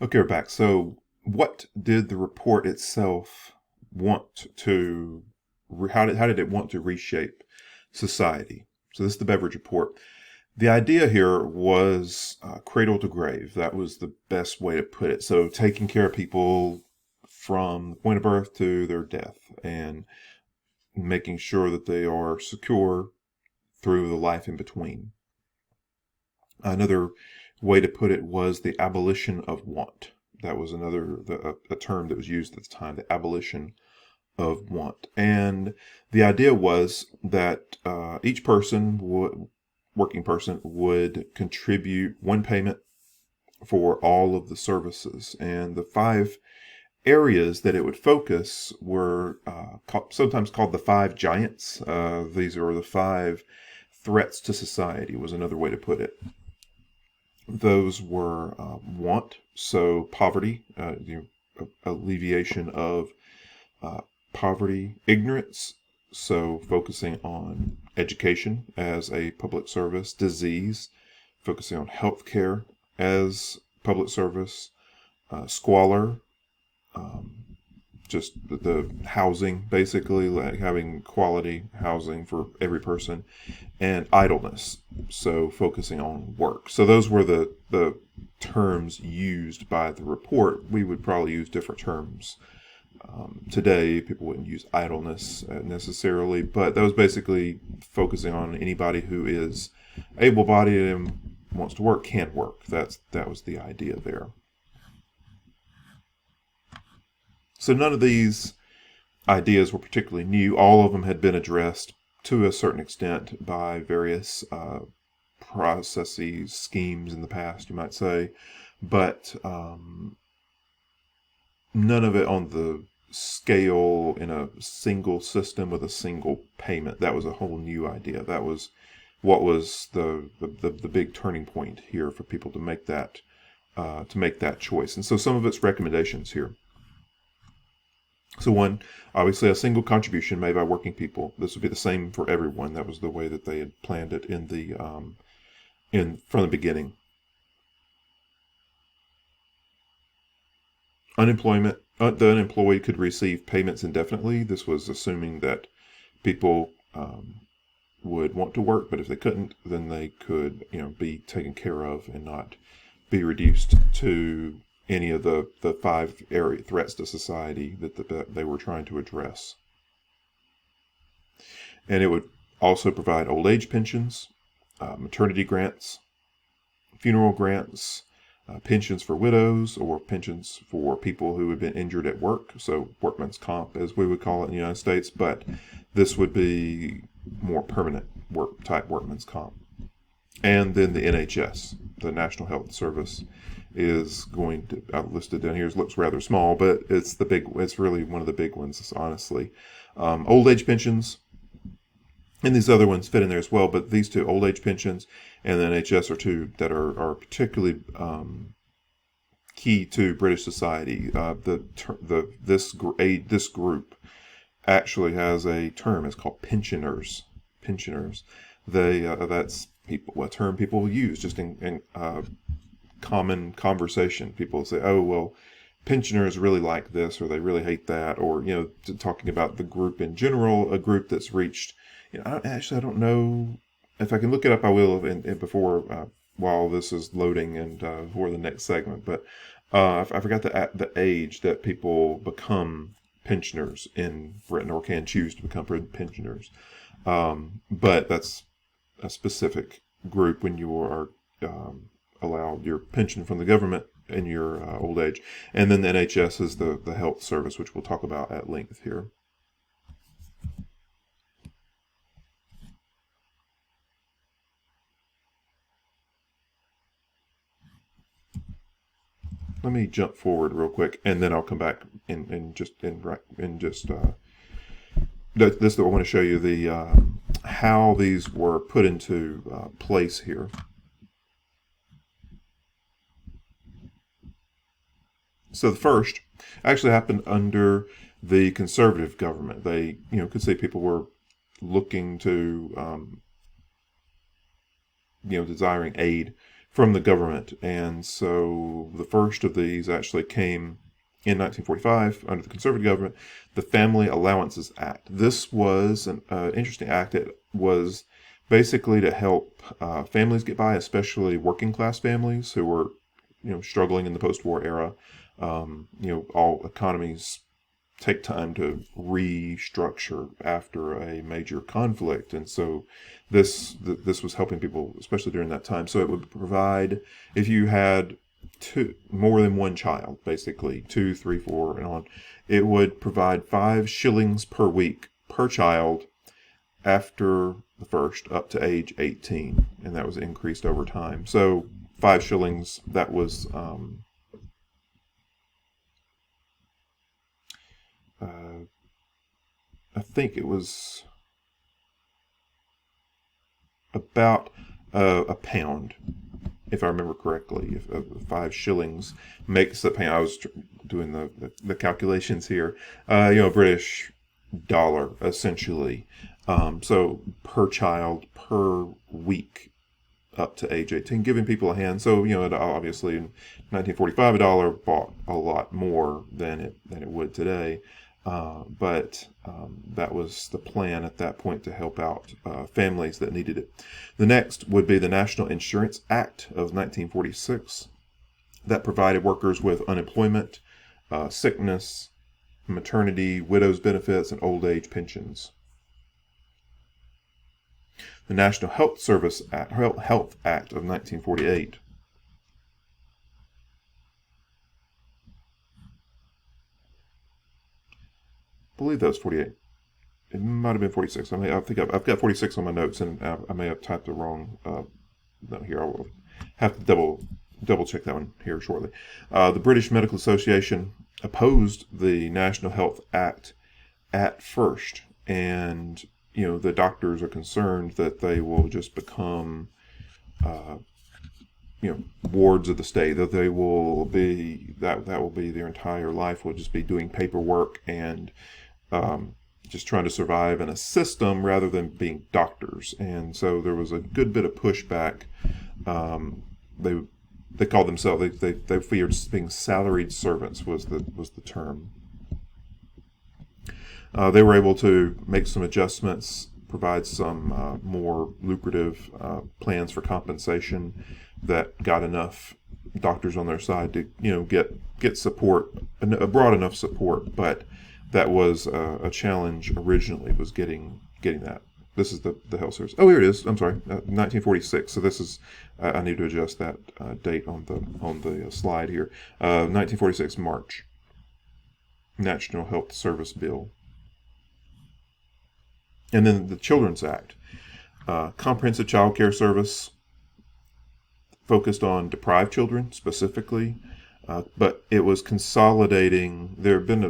Okay, we're back. So, what did the report itself want to? How did it want to reshape society? So, this is the Beveridge report. The idea here was cradle to grave. That was the best way to put it. So, taking care of people from the point of birth to their death, and making sure that they are secure through the life in between. Another way to put it was the abolition of want. That was a term that was used at the time, the abolition of want. And the idea was that each working person, would contribute one payment for all of the services. And the five areas that it would focus were sometimes called the five giants. These are the five threats to society, was another way to put it. Those were want, so poverty, alleviation of poverty; ignorance, so focusing on education as a public service; disease, focusing on healthcare as public service; squalor, just the housing, basically, like having quality housing for every person; and idleness, so focusing on work. So those were the terms used by the report. We would probably use different terms today. People wouldn't use idleness necessarily, but that was basically focusing on anybody who is able-bodied and wants to work, can work. That was the idea there. So none of these ideas were particularly new. All of them had been addressed to a certain extent by various processes, schemes in the past, you might say, but none of it on the scale in a single system with a single payment. That was a whole new idea. That was what was the big turning point here for people to make that choice. And so some of its recommendations here. So one, obviously, a single contribution made by working people. This would be the same for everyone. That was the way that they had planned it from the beginning. Unemployment. The unemployed could receive payments indefinitely. This was assuming that people would want to work, but if they couldn't, then they could, be taken care of and not be reduced to any of the five area threats to society that they were trying to address. And it would also provide old age pensions, maternity grants, funeral grants, pensions for widows, or pensions for people who had been injured at work, so workman's comp, as we would call it in the United States, but this would be more permanent workman's comp. And then the NHS, the National Health Service, is going to, listed down here, looks rather small, but it's really one of the big ones, honestly. Old age pensions, and these other ones fit in there as well, but these two, old age pensions and the NHS, are two that are particularly key to British society. This group actually has a term. It's called pensioners. Pensioners. That's a term people use just in common conversation. People say, "Oh, well, pensioners really like this, or they really hate that," or talking about the group in general, a group that's reached. I don't know if I can look it up. I will before while this is loading and for the next segment. But I forgot the age that people become pensioners in Britain, or can choose to become pensioners. But that's a specific group when you are allowed your pension from the government in your old age. And then the NHS is the health service, which we'll talk about at length here. Let me jump forward real quick, and then I'll come back this. I want to show you the how these were put into place here. So the first actually happened under the Conservative government. They, could say people were looking to, desiring aid from the government. And so the first of these actually came in 1945 under the conservative government, the Family Allowances Act. This was an interesting act. It was basically to help families get by, especially working class families who were, struggling in the post-war era. All economies take time to restructure after a major conflict, and so this was helping people, especially during that time. So it would provide, if you had more than one child, basically 2, 3, 4, and on, it would provide 5 shillings per week per child after the first up to age 18, and that was increased over time. So 5 shillings, that was I think it was about a pound, if I remember correctly. If 5 shillings makes a pound. I was doing the calculations here. British dollar, essentially. So per child, per week, up to age 18, giving people a hand. So, obviously in 1945, a dollar bought a lot more than it would today. But that was the plan at that point, to help out families that needed it. The next would be the National Insurance Act of 1946, that provided workers with unemployment, sickness, maternity, widow's benefits, and old age pensions. The National Health Act of 1948. I believe that was 48. It might have been 46. I think I've got 46 on my notes, and I may have typed the wrong note here. I will have to double check that one here shortly. The British Medical Association opposed the National Health Act at first, and the doctors are concerned that they will just become wards of the state, that they will be that will be their entire life, will just be doing paperwork and just trying to survive in a system rather than being doctors. And so there was a good bit of pushback. They called themselves, they feared being salaried servants was the term. They were able to make some adjustments, provide some more lucrative plans for compensation that got enough doctors on their side to get support, a broad enough support. But that was a challenge originally, was getting that. This is the health service. Oh, here it is. I'm sorry, 1946. So this is I need to adjust that date on the slide here. 1946 March, National Health Service Bill. And then the Children's Act, comprehensive child care service, focused on deprived children specifically, but it was consolidating. There have been a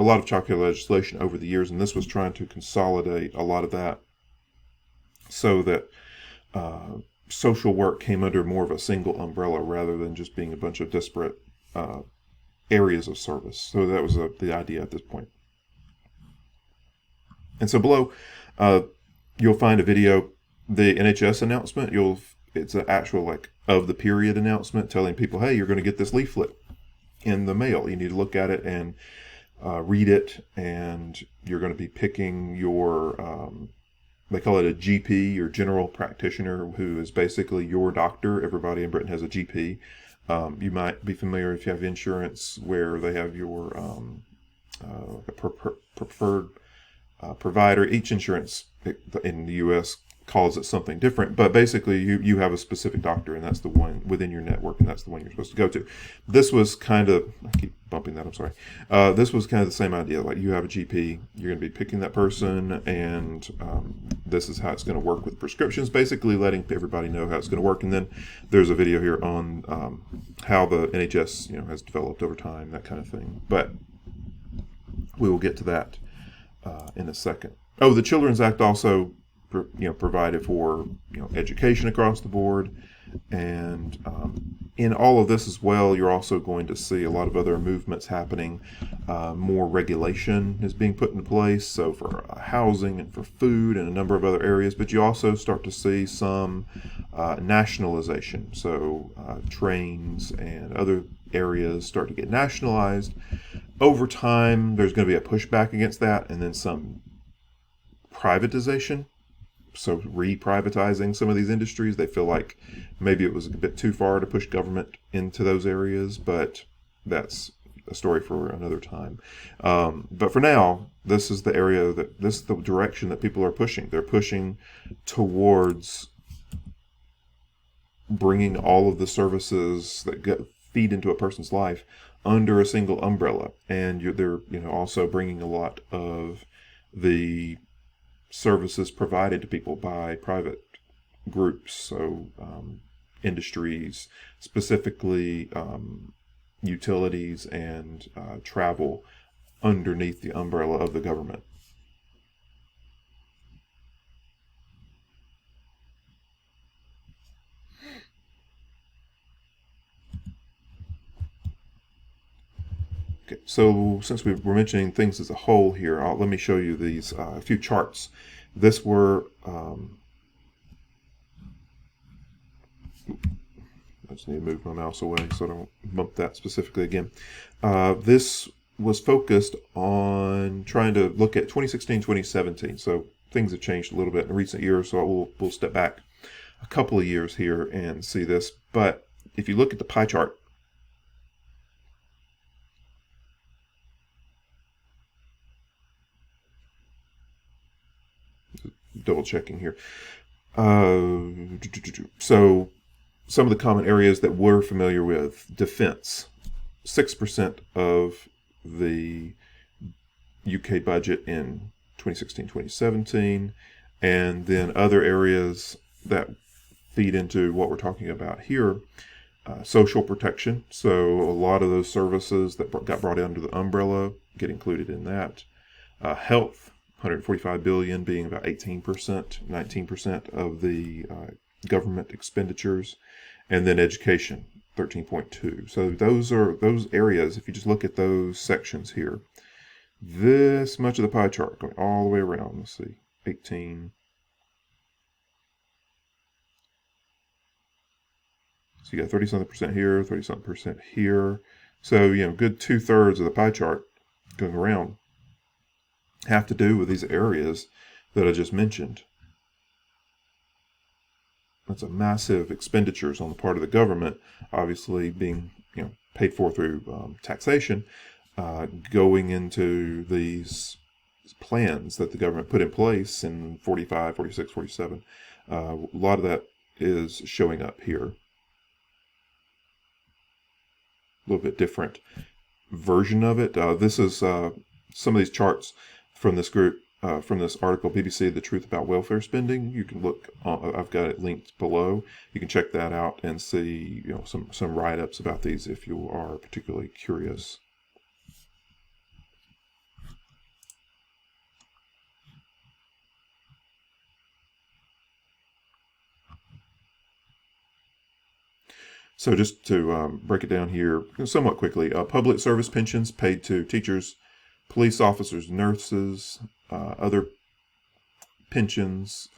lot of child care legislation over the years, and this was trying to consolidate a lot of that, so that social work came under more of a single umbrella rather than just being a bunch of disparate areas of service. So that was the idea at this point. And so below, you'll find a video, the NHS announcement. It's an actual of the period announcement telling people, hey, you're going to get this leaflet in the mail. You need to look at it and read it, and you're going to be picking your, they call it a GP, your general practitioner, who is basically your doctor. Everybody in Britain has a GP. You might be familiar, if you have insurance, where they have your preferred provider. Each insurance in the U.S. calls it something different, but basically you have a specific doctor, and that's the one within your network, and that's the one you're supposed to go to. This was kind of, I keep bumping that, I'm sorry. This was kind of the same idea. Like, you have a GP, you're going to be picking that person, and this is how it's going to work with prescriptions, basically letting everybody know how it's going to work. And then there's a video here on how the NHS has developed over time, that kind of thing. But we will get to that in a second. Oh, the Children's Act also provided for education across the board, and in all of this as well, you're also going to see a lot of other movements happening. more regulation is being put into place, so for housing and for food and a number of other areas. But you also start to see some nationalization, so trains and other areas start to get nationalized. Over time, there's going to be a pushback against that, and then some privatization. So re-privatizing some of these industries. They feel like maybe it was a bit too far to push government into those areas, but that's a story for another time. But for now, this is the direction that people are pushing. They're pushing towards bringing all of the services that feed into a person's life under a single umbrella, and they're also bringing a lot of the services provided to people by private groups, so industries, specifically utilities and travel, underneath the umbrella of the government. Okay, so since we were mentioning things as a whole here, let me show you these a few charts. This were I just need to move my mouse away so I don't bump that specifically again. This was focused on trying to look at 2016, 2017. So things have changed a little bit in recent years, so we'll step back a couple of years here and see this. But if you look at the pie chart, double checking here. So some of the common areas that we're familiar with: defense, 6% of the UK budget in 2016, 2017, and then other areas that feed into what we're talking about here. Social protection, so a lot of those services that got brought under the umbrella get included in that. Health, 145 billion, being about 18%, 19% of the government expenditures, and then education, 13.2. So those are those areas. If you just look at those sections here, this much of the pie chart going all the way around. Let's see, 18. So you got 30-something% here, 30-something% here. So good 2/3 of the pie chart going around have to do with these areas that I just mentioned. That's a massive expenditures on the part of the government, obviously being paid for through taxation, going into these plans that the government put in place in 45, 46, 47. A lot of that is showing up here. A little bit different version of it. This is some of these charts from this group, from this article, BBC, The Truth About Welfare Spending. You can look, I've got it linked below. You can check that out and see some write-ups about these if you are particularly curious. So just to break it down here somewhat quickly, public service pensions paid to teachers, police officers, nurses, other pensions,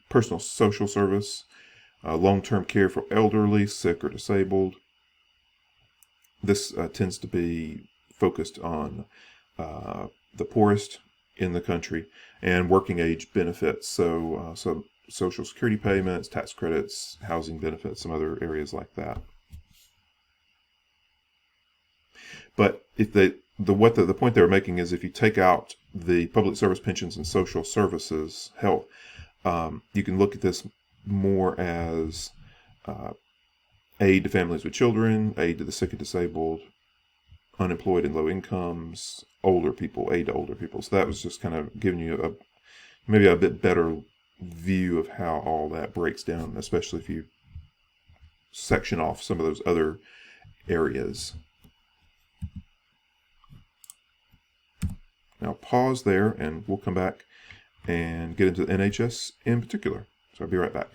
personal social service, long-term care for elderly, sick, or disabled. This tends to be focused on the poorest in the country, and working age benefits. So some social security payments, tax credits, housing benefits, some other areas like that. But if the point they were making is, if you take out the public service pensions and social services, health, you can look at this more as aid to families with children, aid to the sick and disabled, unemployed and low incomes, older people, aid to older people. So that was just kind of giving you maybe a bit better view of how all that breaks down, especially if you section off some of those other areas. Now pause there and we'll come back and get into the NHS in particular. So I'll be right back.